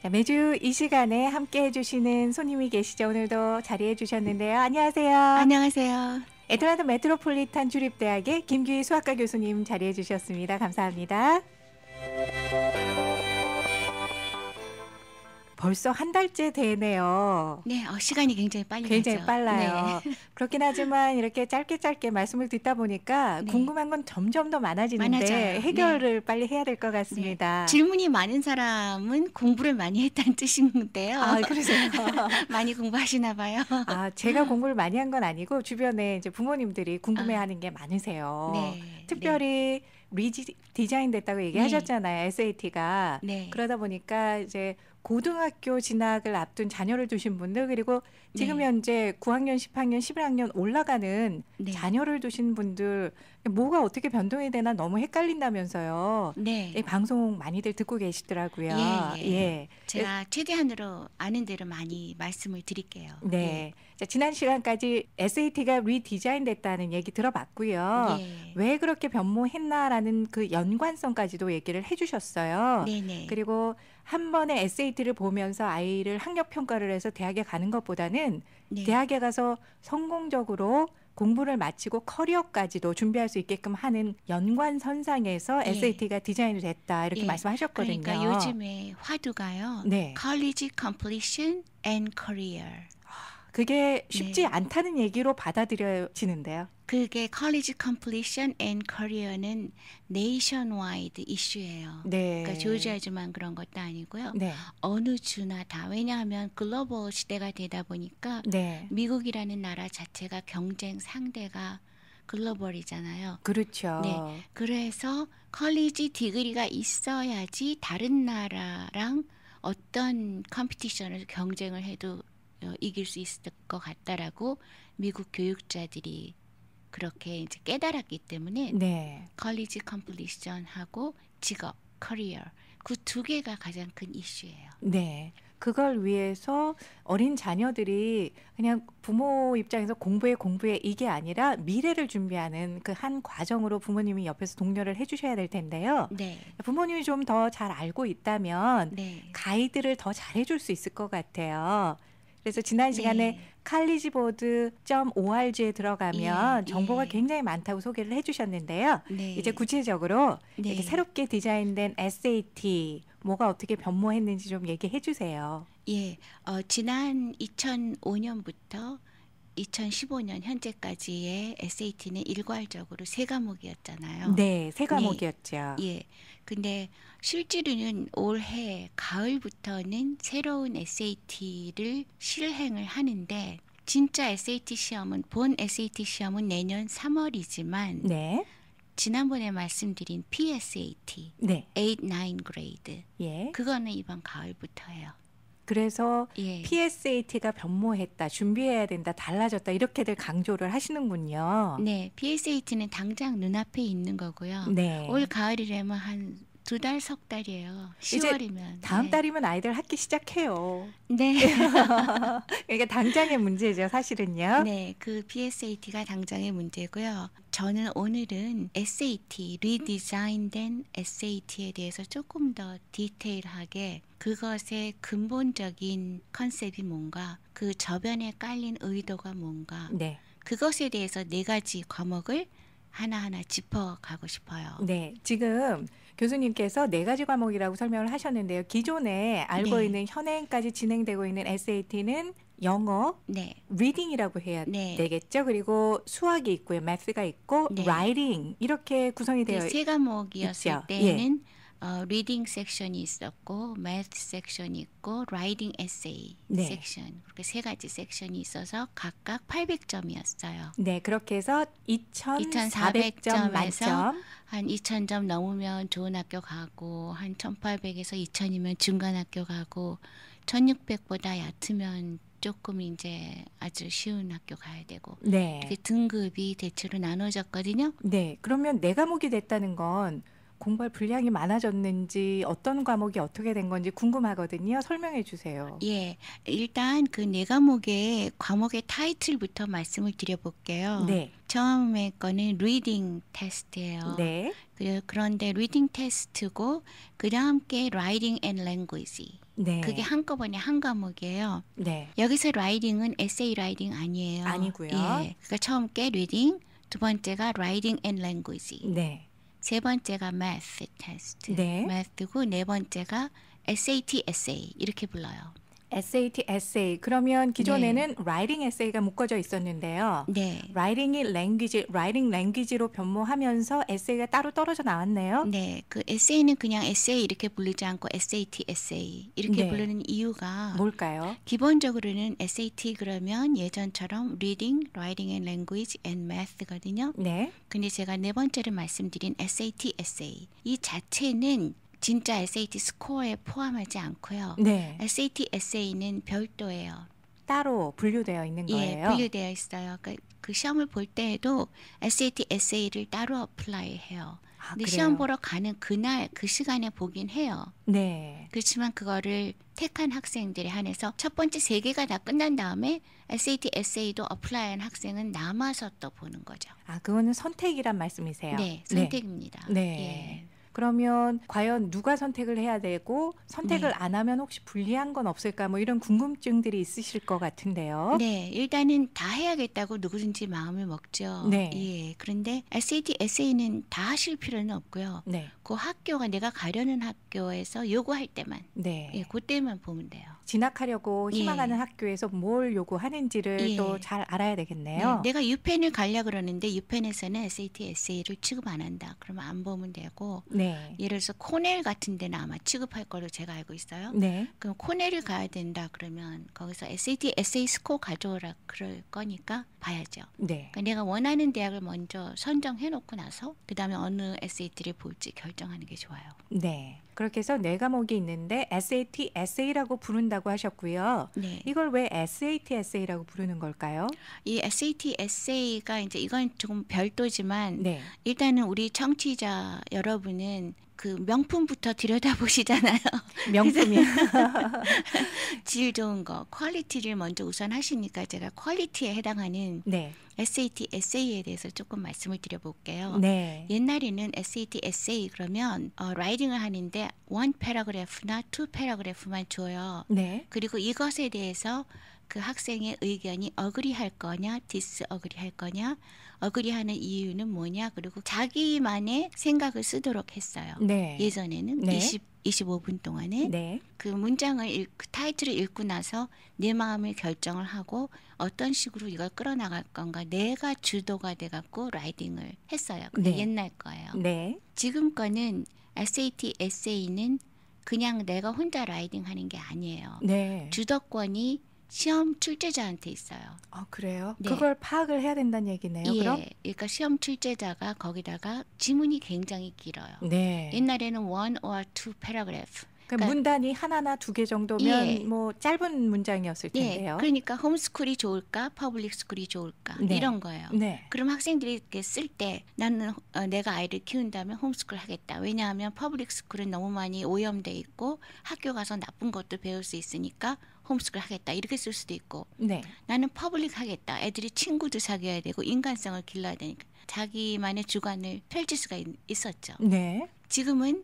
자, 매주 이 시간에 함께 해주시는 손님이 계시죠. 오늘도 자리해 주셨는데요. 안녕하세요. 안녕하세요. 애틀랜타 메트로폴리탄 주립대학의 김규희 수학과 교수님 자리해 주셨습니다. 감사합니다. 벌써 한 달째 되네요. 네, 시간이 굉장히 빨리 굉장히 가죠. 빨라요. 네. 그렇긴 하지만 이렇게 짧게 말씀을 듣다 보니까 네. 궁금한 건 점점 더 많아지는데 많아져요. 해결을 빨리 해야 될 것 네. 같습니다. 질문이 많은 사람은 공부를 많이 했다는 뜻인데요. 아, 그러세요? 많이 공부하시나 봐요. 아, 제가 공부를 많이 한 건 아니고 주변에 이제 부모님들이 궁금해하는 게 많으세요. 네. 특별히 리디자인 됐다고 얘기하셨잖아요. SAT가. 네. 그러다 보니까 이제 고등학교 진학을 앞둔 자녀를 두신 분들, 그리고 지금 네. 현재 9학년, 10학년, 11학년 올라가는 네. 자녀를 두신 분들 뭐가 어떻게 변동이 되나 너무 헷갈린다면서요. 네. 이 방송 많이들 듣고 계시더라고요. 예. 예. 제가 최대한으로 아는 대로 많이 말씀을 드릴게요. 네. 자, 지난 시간까지 SAT가 리디자인 됐다는 얘기 들어봤고요. 예. 왜 그렇게 변모했나라는 그 연관성까지도 얘기를 해주셨어요. 네네. 그리고 한 번에 SAT를 보면서 아이를 학력 평가를 해서 대학에 가는 것보다는 네. 대학에 가서 성공적으로 공부를 마치고 커리어까지도 준비할 수 있게끔 하는 연관선상에서 예. SAT가 디자인이 됐다 이렇게 예. 말씀하셨거든요. 그러니까 요즘에 화두가요. 네. College Completion and Career. 그게 쉽지 네. 않다는 얘기로 받아들여지는데요. 그게 College Completion and Career는 네이션와이드 이슈예요. 네. 그러니까 조지아주만 그런 것도 아니고요. 네. 어느 주나 다. 왜냐하면 글로벌 시대가 되다 보니까 네. 미국이라는 나라 자체가 경쟁 상대가 글로벌이잖아요. 그렇죠. 네. 그래서 컬리지 디그리가 있어야지 다른 나라랑 어떤 컴피티션을 경쟁을 해도 이길 수 있을 것 같다라고 미국 교육자들이 그렇게 이제 깨달았기 때문에 네. 컬리지 컴플리션하고 직업, 커리어 그 두 개가 가장 큰 이슈예요. 네. 그걸 위해서 어린 자녀들이 그냥 부모 입장에서 공부해 이게 아니라 미래를 준비하는 그 한 과정으로 부모님이 옆에서 독려를 해주셔야 될 텐데요. 네. 부모님이 좀 더 잘 알고 있다면 네. 가이드를 더 잘해줄 수 있을 것 같아요. 그래서 지난 시간에 네. collegeboard.org에 들어가면 예, 정보가 예. 굉장히 많다고 소개를 해주셨는데요. 네. 이제 구체적으로 네. 이렇게 새롭게 디자인된 SAT 뭐가 어떻게 변모했는지 좀 얘기해 주세요. 예. 지난 2005년부터 2015년 현재까지의 SAT는 일괄적으로 세 과목이었잖아요. 네, 세 과목이었죠. 예. 근데 실제로는 올해 가을부터는 새로운 SAT를 실행을 하는데 진짜 SAT 시험은 본 SAT 시험은 내년 3월이지만 네, 지난번에 말씀드린 PSAT, 네, 8, 9 그레이드 예. 그거는 이번 가을부터예요. 그래서 예. PSAT가 변모했다, 준비해야 된다, 달라졌다 이렇게들 강조를 하시는군요. 네, PSAT는 당장 눈앞에 있는 거고요. 네. 올 가을이라면 한 2달, 석 달이에요. 이제 10월이면. 다음 네. 달이면 아이들 학기 시작해요. 네. 그러니까 당장의 문제죠, 사실은요. 네, 그 PSAT가 당장의 문제고요. 저는 오늘은 SAT, 리디자인된 SAT에 대해서 조금 더 디테일하게 그것의 근본적인 컨셉이 뭔가, 그 저변에 깔린 의도가 뭔가, 네. 그것에 대해서 4가지 과목을 하나하나 짚어가고 싶어요. 네, 지금 교수님께서 4가지 과목이라고 설명을 하셨는데요. 기존에 알고 네. 있는 현행까지 진행되고 있는 SAT는 영어, 네, 리딩이라고 해야 네. 되겠죠. 그리고 수학이 있고요, 매스가 있고, 네. 라이팅 이렇게 구성이 되어 세 과목이었을 있죠. 때는 리딩 섹션이 있었고, 매스 섹션이 있고, 라이팅 에세이 네. 섹션 그렇게 3가지 섹션이 있어서 각각 800점이었어요. 네, 그렇게 해서 2,400점 2,400점에서 만점. 한 2,000점 넘으면 좋은 학교 가고, 한 1,800에서 2,000이면 중간 학교 가고, 1,600보다 얕으면 조금 이제 아주 쉬운 학교 가야 되고, 네. 이렇게 등급이 대체로 나눠졌거든요. 네, 그러면 4과목이 됐다는 건 공부할 분량이 많아졌는지 어떤 과목이 어떻게 된 건지 궁금하거든요. 설명해 주세요. 예, 일단 그 4과목의 과목의 타이틀부터 말씀을 드려볼게요. 네. 처음에 거는 리딩 테스트예요. 네. 그런데 리딩 테스트고 그다음 게 라이팅 앤 랭귀지. 네. 그게 한꺼번에 한 과목이에요. 네. 여기서 라이팅은 에세이 라이팅 아니에요. 아니고요. 예. 그러니까 처음 게 리딩, 두 번째가 라이팅 앤 랭귀지. 네. 세 번째가 math 테스트. 네. math고 네 번째가 SAT 에세이 이렇게 불러요. SAT 에세이. 그러면 기존에는 라이팅 에세이가 묶어져 있었는데요. 네. 라이팅 랭귀지로 변모하면서 에세이가 따로 떨어져 나왔네요. 네. 그 에세이는 그냥 에세이 이렇게 부르지 않고 SAT 에세이 이렇게 네. 부르는 이유가 뭘까요? 기본적으로는 SAT 그러면 예전처럼 Reading, Writing and Language and Math거든요. 네. 근데 제가 네 번째로 말씀드린 SAT 에세이 이 자체는 진짜 SAT 스코어에 포함하지 않고요. 네. SAT 에세이는 별도예요. 따로 분류되어 있는 예, 거예요. 분류되어 있어요. 그 시험을 볼 때에도 SAT 에세이를 따로 어플라이 해요. 아, 근데 그래요? 시험 보러 가는 그날 그 시간에 보긴 해요. 네. 그렇지만 그거를 택한 학생들에 한해서 첫 번째 세 개가 다 끝난 다음에 SAT 에세이도 어플라이한 학생은 남아서 또 보는 거죠. 아, 그거는 선택이란 말씀이세요? 네, 선택입니다. 네. 예. 그러면 과연 누가 선택을 해야 되고 선택을 네. 안 하면 혹시 불리한 건 없을까? 뭐 이런 궁금증들이 있으실 것 같은데요. 네, 일단은 다 해야겠다고 누구든지 마음을 먹죠. 네. 예. 그런데 SAT 에세이는 다 하실 필요는 없고요. 네. 그 학교가 내가 가려는 학교에서 요구할 때만, 네. 예, 그때만 보면 돼요. 진학하려고 예. 희망하는 학교에서 뭘 요구하는지를 예. 또 잘 알아야 네, 되겠네요. 내가 유펜을 가려 그러는데 유펜에서는 SAT 에세이를 취급 안 한다. 그러면 안 보면 되고, 네. 예를 들어서 코넬 같은 데는 아마 취급할 걸로 제가 알고 있어요. 네. 그럼 코넬을 가야 된다 그러면 거기서 SAT 에세이 스코어 가져오라 그럴 거니까 봐야죠. 네. 그러니까 내가 원하는 대학을 먼저 선정해 놓고 나서 그다음에 어느 SAT를 볼지 결정하는 게 좋아요. 네. 그렇게 해서 네 과목이 있는데 SAT 에세이라고 부른다고 하셨고요. 네. 이걸 왜 SAT 에세이라고 부르는 걸까요? 이 SAT 에세이가 이제 이건 조금 별도지만 네. 일단은 우리 청취자 여러분은 그 명품부터 들여다보시잖아요. 명품이. 질 좋은 거, 퀄리티를 먼저 우선 하시니까 제가 퀄리티에 해당하는 네. SAT 에세이에 대해서 조금 말씀을 드려볼게요. 네. 옛날에는 SAT 에세이 그러면 라이팅을 하는데 one paragraph나 two paragraph만 줘요. 네. 그리고 이것에 대해서 그 학생의 의견이 어그리할 거냐, 디스어그리할 거냐, 어그리하는 이유는 뭐냐, 그리고 자기만의 생각을 쓰도록 했어요. 네. 예전에는 네. 25분 동안에 네. 그 문장을 그 타이틀을 읽고 나서 내 마음을 결정을 하고 어떤 식으로 이걸 끌어나갈 건가 내가 주도가 돼갖고 라이팅을 했어요. 그게 네. 옛날 거예요. 네. 지금 거는 SAT 에세이는 그냥 내가 혼자 라이팅하는 게 아니에요. 네. 주도권이 시험 출제자한테 있어요. 아, 그래요? 네. 그걸 파악을 해야 된다는 얘기네요. 그럼? 예, 그러니까 시험 출제자가 거기다가 지문이 굉장히 길어요. 네. 옛날에는 one or two paragraph. 그러니까 문단이 하나나 두 개 정도면 예. 뭐 짧은 문장이었을 예, 텐데요. 그러니까 홈스쿨이 좋을까, 퍼블릭 스쿨이 좋을까 네. 이런 거예요. 네. 그럼 학생들이 이렇게 쓸 때 나는 내가 아이를 키운다면 홈스쿨 하겠다. 왜냐하면 퍼블릭 스쿨은 너무 많이 오염돼 있고 학교 가서 나쁜 것도 배울 수 있으니까 홈스쿨 하겠다. 이렇게 쓸 수도 있고 네. 나는 퍼블릭 하겠다. 애들이 친구도 사귀어야 되고 인간성을 길러야 되니까 자기만의 주관을 펼칠 수가 있었죠. 네. 지금은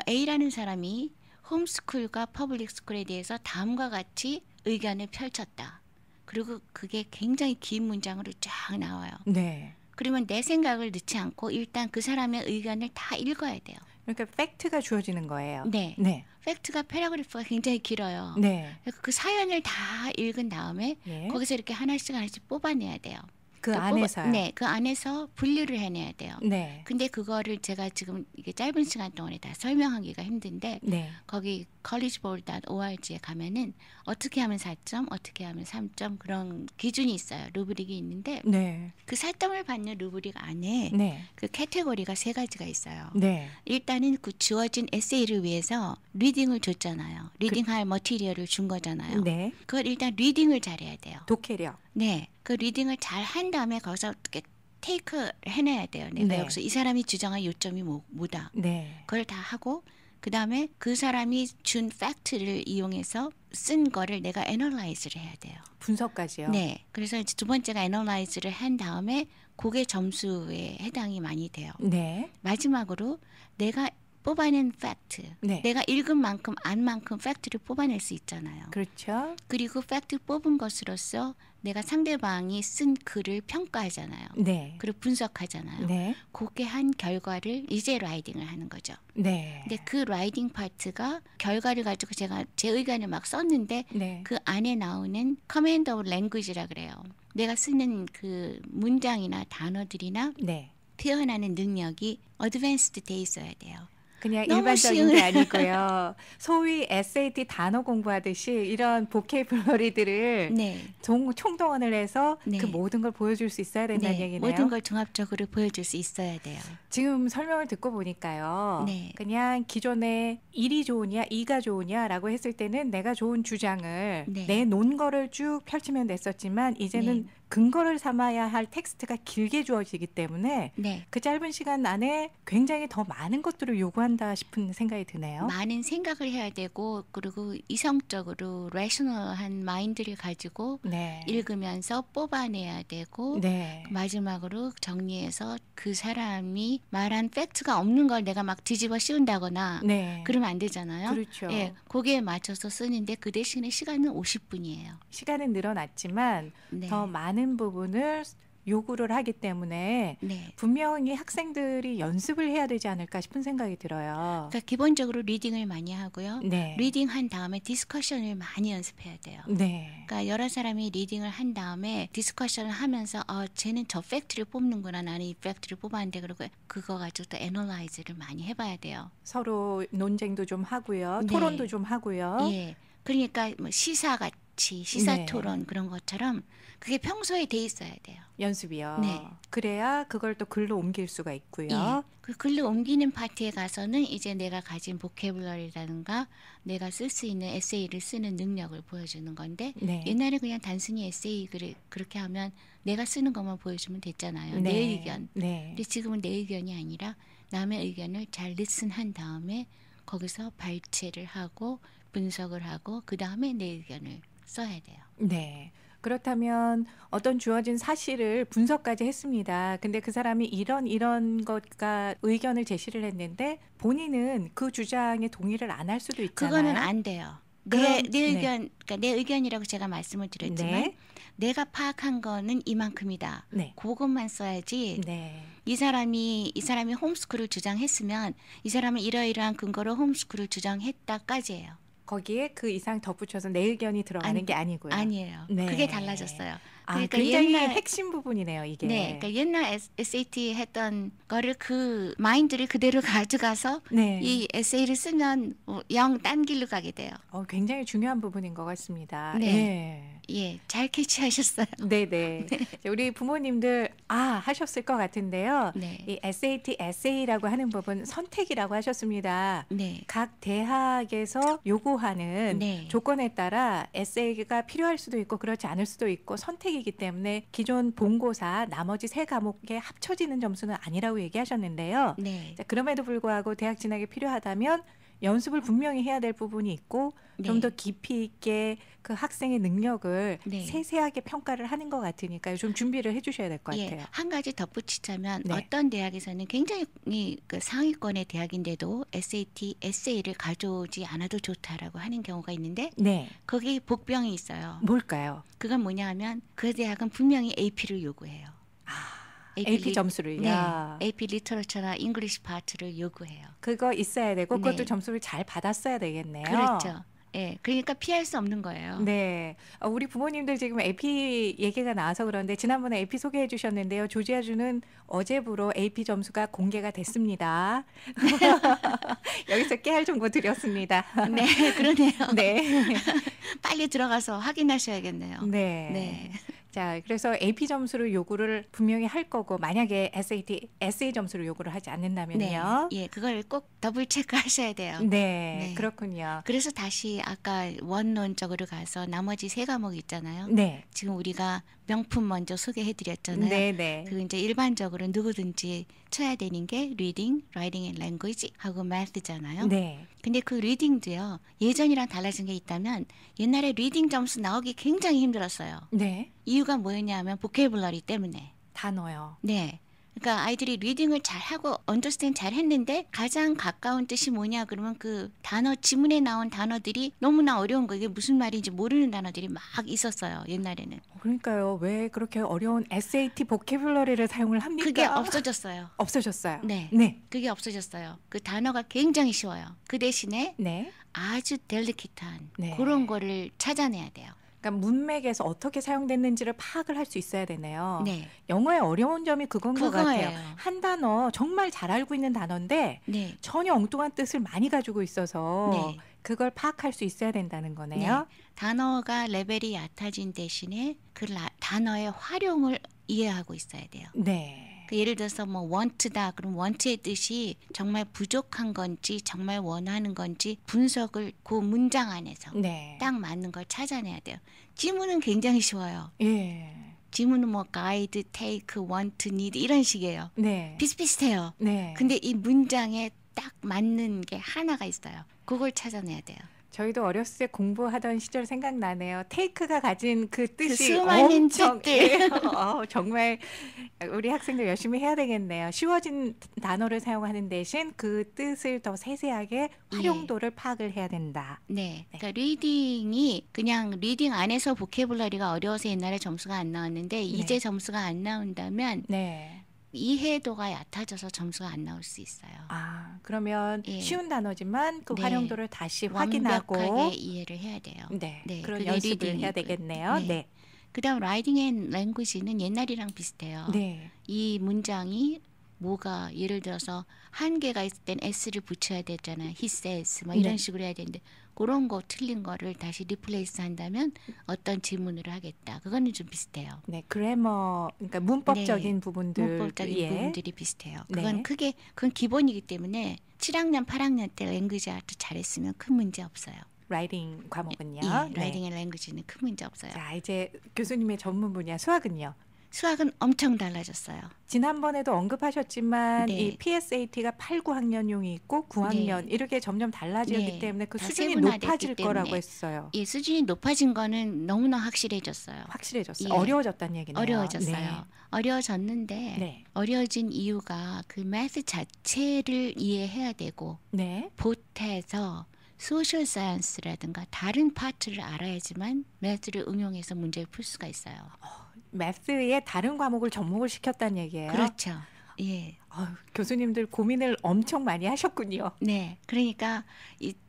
A라는 사람이 홈스쿨과 퍼블릭 스쿨에 대해서 다음과 같이 의견을 펼쳤다. 그리고 그게 굉장히 긴 문장으로 쫙 나와요. 네. 그러면 내 생각을 넣지 않고 일단 그 사람의 의견을 다 읽어야 돼요. 그러니까 팩트가 주어지는 거예요. 네. 네. 팩트가 패러그래프가 굉장히 길어요. 네. 그래서 그 사연을 다 읽은 다음에 예. 거기서 이렇게 하나씩 뽑아내야 돼요. 그 안에서요. 네, 그 안에서 분류를 해내야 돼요. 네. 근데 그거를 제가 지금 이게 짧은 시간 동안에 다 설명하기가 힘든데 네. 거기 college보ard.org에 가면은 어떻게 하면 4점, 어떻게 하면 3점 그런 기준이 있어요. 루브릭이 있는데 네. 그 4점을 받는 루브릭 안에 네. 그 카테고리가 세 가지가 있어요. 네. 일단은 그 주어진 에세이를 위해서 리딩을 줬잖아요. 리딩할 머티리얼을 준 거잖아요. 네. 그걸 일단 리딩을 잘해야 돼요. 독해력. 네, 그 리딩을 잘 한 다음에 거기서 어떻게 테이크를 해내야 돼요. 내가 네. 여기서 이 사람이 주장한 요점이 뭐다. 네. 그걸 다 하고 그다음에 그 사람이 준 팩트를 이용해서 쓴 거를 내가 애널라이즈를 해야 돼요. 분석까지요. 네. 그래서 이제 두 번째가 애널라이즈를 한 다음에 그게 점수에 해당이 많이 돼요. 네. 마지막으로 내가 뽑아낸 팩트, 네. 내가 읽은 만큼 안 만큼 팩트를 뽑아낼 수 있잖아요. 그렇죠. 그리고 팩트 뽑은 것으로서 내가 상대방이 쓴 글을 평가하잖아요. 네. 그리고 분석하잖아요. 네. 그렇게 한 결과를 이제 라이딩을 하는 거죠. 네. 근데 그 라이딩 파트가 결과를 가지고 제가 제 의견을 막 썼는데 네. 그 안에 나오는 커맨드 오브 랭귀지라 그래요. 내가 쓰는 그 문장이나 단어들이나 네. 표현하는 능력이 어드밴스드 돼 있어야 돼요. 그냥 너무 일반적인 쉬운- 게 아니고요. 소위 SAT 단어 공부하듯이 이런 보케이블러리들을 네. 총동원을 해서 네. 그 모든 걸 보여줄 수 있어야 된다는 네. 얘기네요. 모든 걸 종합적으로 보여줄 수 있어야 돼요. 지금 설명을 듣고 보니까요. 네. 그냥 기존에 1이 좋으냐, 2가 좋으냐라고 했을 때는 내가 좋은 주장을 네. 내놓은 거를 쭉 펼치면 됐었지만 이제는 네. 근거를 삼아야 할 텍스트가 길게 주어지기 때문에 네. 그 짧은 시간 안에 굉장히 더 많은 것들을 요구한다 싶은 생각이 드네요. 많은 생각을 해야 되고 그리고 이성적으로 레셔널한 마인드를 가지고 네. 읽으면서 뽑아내야 되고 네. 마지막으로 정리해서 그 사람이 말한 팩트가 없는 걸 내가 막 뒤집어 씌운다거나 네. 그러면 안 되잖아요. 그렇죠. 예, 거기에 맞춰서 쓰는데 그 대신에 시간은 50분이에요. 시간은 늘어났지만 네. 더 많은 부분을 요구를 하기 때문에 네. 분명히 학생들이 연습을 해야 되지 않을까 싶은 생각이 들어요. 그러니까 기본적으로 리딩을 많이 하고요. 네. 리딩 한 다음에 디스커션을 많이 연습해야 돼요. 네. 그러니까 여러 사람이 리딩을 한 다음에 디스커션을 하면서 쟤는 저 팩트를 뽑는구나. 나는 이 팩트를 뽑았는데 그리고 그거 가지고 또 애널라이즈를 많이 해봐야 돼요. 서로 논쟁도 좀 하고요. 네. 토론도 좀 하고요. 예. 그러니까 뭐 시사같이 시사 네. 토론 그런 것처럼 그게 평소에 돼 있어야 돼요. 연습이요. 네. 그래야 그걸 또 글로 옮길 수가 있고요. 예. 그 글로 옮기는 파트에 가서는 이제 내가 가진 보케블러리라든가 내가 쓸 수 있는 에세이를 쓰는 능력을 보여주는 건데 네. 옛날에 그냥 단순히 에세이 글을 그렇게 하면 내가 쓰는 것만 보여주면 됐잖아요. 네. 내 의견. 네. 근데 지금은 내 의견이 아니라 남의 의견을 잘 리슨한 다음에 거기서 발췌를 하고 분석을 하고 그 다음에 내 의견을 써야 돼요. 네. 그렇다면 어떤 주어진 사실을 분석까지 했습니다. 근데 그 사람이 이런 것과 의견을 제시를 했는데 본인은 그 주장에 동의를 안 할 수도 있잖아요. 그거는 안 돼요. 그럼- 내 네. 의견, 그러니까 내 의견이라고 제가 말씀을 드렸지만 네. 내가 파악한 거는 이만큼이다. 네. 그것만 써야지. 네. 이 사람이 홈스쿨을 주장했으면 이 사람은 이러이러한 근거로 홈스쿨을 주장했다까지예요. 거기에 그 이상 덧붙여서 내 의견이 들어가는 아니, 게 아니고요. 아니에요. 네. 그게 달라졌어요. 아, 그러니까 굉장히 옛날- 핵심 부분이네요, 이게. 네, 그러니까 옛날 SAT 했던 거를 그 마인드를 그대로 가져가서 네. 이 에세이를 쓰면 영 딴 길로 가게 돼요. 굉장히 중요한 부분인 것 같습니다. 네. 예, 잘 캐치하셨어요. 네. 네. 우리 부모님들 하셨을 것 같은데요. 네, 이 SAT, 에세이라고 하는 부분 선택이라고 하셨습니다. 네, 각 대학에서 요구하는 네. 조건에 따라 에세이가 필요할 수도 있고 그렇지 않을 수도 있고 선택이기 때문에 기존 본고사 나머지 세 과목에 합쳐지는 점수는 아니라고 얘기하셨는데요. 네, 자, 그럼에도 불구하고 대학 진학이 필요하다면 연습을 분명히 해야 될 부분이 있고 좀 더 네. 깊이 있게 그 학생의 능력을 네. 세세하게 평가를 하는 것 같으니까 좀 준비를 해주셔야 될 것 같아요. 예, 한 가지 덧붙이자면 네. 어떤 대학에서는 굉장히 그 상위권의 대학인데도 SAT, 에세이를 가져오지 않아도 좋다라고 하는 경우가 있는데 네, 거기 복병이 있어요. 뭘까요? 그건 뭐냐 하면 그 대학은 분명히 AP를 요구해요. AP 점수를요. 네, AP 리터러처나 잉글리시 파트를 요구해요. 그거 있어야 되고 그것도 네. 점수를 잘 받았어야 되겠네요. 그렇죠. 예, 그러니까 피할 수 없는 거예요. 네, 우리 부모님들 지금 AP 얘기가 나와서 그런데 지난번에 AP 소개해 주셨는데요. 조지아주는 어제부로 AP 점수가 공개가 됐습니다. 여기서 깨알 정보 드렸습니다. 네, 그러네요. 네, 빨리 들어가서 확인하셔야겠네요. 네. 네. 자, 그래서 AP 점수를 요구를 분명히 할 거고 만약에 SAT, 에세이 점수를 요구를 하지 네, 않는다면요. 예, 그걸 꼭 더블 체크하셔야 돼요. 네, 네. 그렇군요. 그래서 다시 아까 원론적으로 가서 나머지 세 과목 있잖아요. 네, 지금 우리가 명품 먼저 소개해드렸잖아요. 네네. 그 이제 일반적으로 누구든지 쳐야 되는 게 리딩, 라이팅 앤 랭귀지 하고 매스잖아요. 네. 근데 그 리딩도요. 예전이랑 달라진 게 있다면 옛날에 리딩 점수 나오기 굉장히 힘들었어요. 네. 이유가 뭐였냐면 보케이블러리 때문에. 단어요. 네. 그러니까 아이들이 리딩을 잘하고 언더스탠드 잘했는데 가장 가까운 뜻이 뭐냐 그러면 그 단어 지문에 나온 단어들이 너무나 어려운 거 이게 무슨 말인지 모르는 단어들이 막 있었어요. 옛날에는. 그러니까요. 왜 그렇게 어려운 SAT 보캐뷸러리를 사용을 합니까? 그게 없어졌어요. 없어졌어요. 네. 네. 그게 없어졌어요. 그 단어가 굉장히 쉬워요. 그 대신에 네. 아주 델리케이트한 네. 그런 거를 찾아내야 돼요. 그러니까 문맥에서 어떻게 사용됐는지를 파악을 할 수 있어야 되네요. 네. 영어의 어려운 점이 그건 것 같아요. 그거예요. 한 단어 정말 잘 알고 있는 단어인데 네. 전혀 엉뚱한 뜻을 많이 가지고 있어서 네. 그걸 파악할 수 있어야 된다는 거네요. 단어가 레벨이 얕아진 대신에 그 단어의 활용을 이해하고 있어야 돼요. 네. 그 예를 들어서 뭐 want다 그럼 want의 뜻이 정말 부족한 건지 정말 원하는 건지 분석을 그 문장 안에서 네. 딱 맞는 걸 찾아내야 돼요. 지문은 굉장히 쉬워요. 예. 지문은 뭐 guide, take, want, need 이런 식이에요. 네. 비슷비슷해요. 네. 근데 이 문장에 딱 맞는 게 하나가 있어요. 그걸 찾아내야 돼요. 저희도 어렸을 때 공부하던 시절 생각나네요. 테이크가 가진 그 뜻이 수많은 엄청 뜻들. 정말 우리 학생들 열심히 해야 되겠네요. 쉬워진 단어를 사용하는 대신 그 뜻을 더 세세하게 활용도를 파악을 해야 된다. 네. 그러니까 리딩이 그냥 리딩 안에서 보캐블러리가 어려워서 옛날에 점수가 안 나왔는데 이제 점수가 안 나온다면 네. 이해도가 얕아져서 점수가 안 나올 수 있어요. 아, 그러면 예. 쉬운 단어지만 그 네. 활용도를 다시 완벽하게 확인하고 이해를 해야 돼요. 네. 네, 그런 그게 연습을 리딩이고요. 해야 되겠네요. 네. 네. 그다음 라이팅 앤 랭귀지는 옛날이랑 비슷해요. 네. 이 문장이 뭐가 예를 들어서 한 개가 있을 땐 s를 붙여야 되잖아요. he says 뭐 이런 네. 식으로 해야 되는데 그런 거 틀린 거를 다시 리플레이스 한다면 어떤 질문을 하겠다. 그거는 좀 비슷해요. 네, 그래머, 그러니까 문법적인 네. 부분들, 문법적인 예. 부분들이 비슷해요. 네. 그건 그건 기본이기 때문에 7학년, 8학년 때 랭귀지 아트 잘했으면 큰 문제 없어요. 라이팅 과목은요. 예, 라이팅 앤 랭귀지는 큰 문제 없어요. 자, 이제 교수님의 전문 분야 수학은요. 수학은 엄청 달라졌어요. 지난번에도 언급하셨지만 네. 이 PSAT가 8, 9학년용이 있고 9학년 이렇게 점점 달라지기 네. 때문에 그 다 수준이 세분화됐기 높아질 거라고 때문에. 했어요. 예, 수준이 높아진 거는 너무나 확실해졌어요. 확실해졌어요. 예. 어려워졌다는 얘기네요. 어려워졌어요. 어려워졌는데 네. 어려워진 이유가 그 매스 자체를 이해해야 되고 네. 보태서 소셜 사이언스라든가 다른 파트를 알아야지만 매스를 응용해서 문제를 풀 수가 있어요. 매스의 다른 과목을 접목을 시켰다는 얘기예요. 그렇죠. 예. 교수님들 고민을 엄청 많이 하셨군요. 네. 그러니까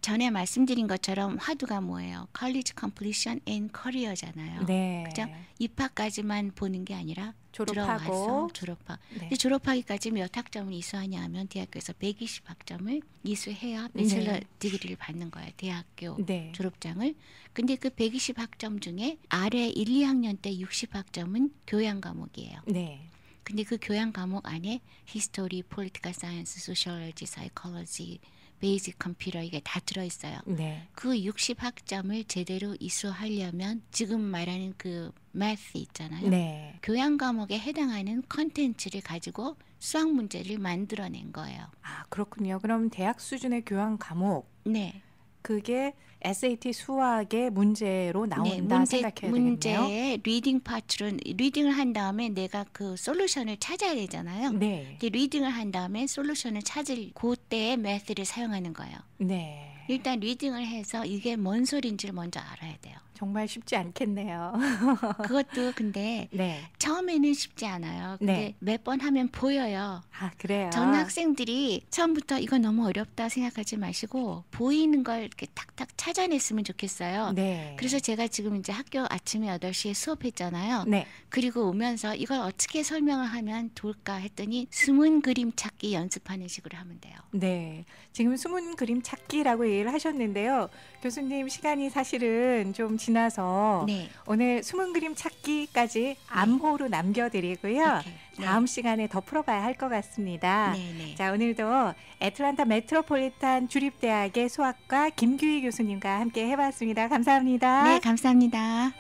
전에 말씀드린 것처럼 화두가 뭐예요? College completion and career잖아요. 네. 그죠? 입학까지만 보는 게 아니라 졸업하고. 들어가서 졸업하고. 네. 근데 졸업하기까지 몇 학점을 이수하냐 하면 대학교에서 120학점을 이수해야 배슬러 디그리를 받는 거예요. 대학교 네. 졸업장을. 근데 그 120학점 중에 아래 1, 2학년 때 60학점은 교양 과목이에요. 네. 근데 그 교양 과목 안에 히스토리, 폴리티컬 사이언스, 소시올로지, 사이콜로지, 베이직 컴퓨터 이게 다 들어있어요. 네. 그 60학점을 제대로 이수하려면 지금 말하는 그 매스 있잖아요. 네. 교양 과목에 해당하는 컨텐츠를 가지고 수학 문제를 만들어낸 거예요. 아, 그렇군요. 그럼 대학 수준의 교양 과목 네. 그게 SAT 수학의 문제로 나온다 생각해야 되겠네요. 문제의 리딩 파트로 리딩을 한 다음에 내가 그 솔루션을 찾아야 되잖아요. 네. 근데 리딩을 한 다음에 솔루션을 찾을 그때의 매스를 사용하는 거예요. 네. 일단 리딩을 해서 이게 뭔 소리인지를 먼저 알아야 돼요. 정말 쉽지 않겠네요. 그것도 근데 네. 처음에는 쉽지 않아요. 근데 네. 몇 번 하면 보여요. 아, 그래요. 전 학생들이 처음부터 이거 너무 어렵다 생각하지 마시고 보이는 걸 이렇게 탁탁 찾아냈으면 좋겠어요. 네. 그래서 제가 지금 이제 학교 아침에 8시에 수업했잖아요. 네. 그리고 오면서 이걸 어떻게 설명을 하면 좋을까 했더니 숨은 그림 찾기 연습하는 식으로 하면 돼요. 네. 지금 숨은 그림 찾기라고 얘기를 하셨는데요. 교수님 시간이 사실은 좀 지나서 네. 오늘 숨은 그림 찾기까지 암호로 남겨드리고요. 오케이. 네. 다음 시간에 더 풀어봐야 할 것 같습니다. 네네. 자, 오늘도 애틀랜타 메트로폴리탄 주립대학의 수학과 김규희 교수님과 함께 해봤습니다. 감사합니다. 네, 감사합니다.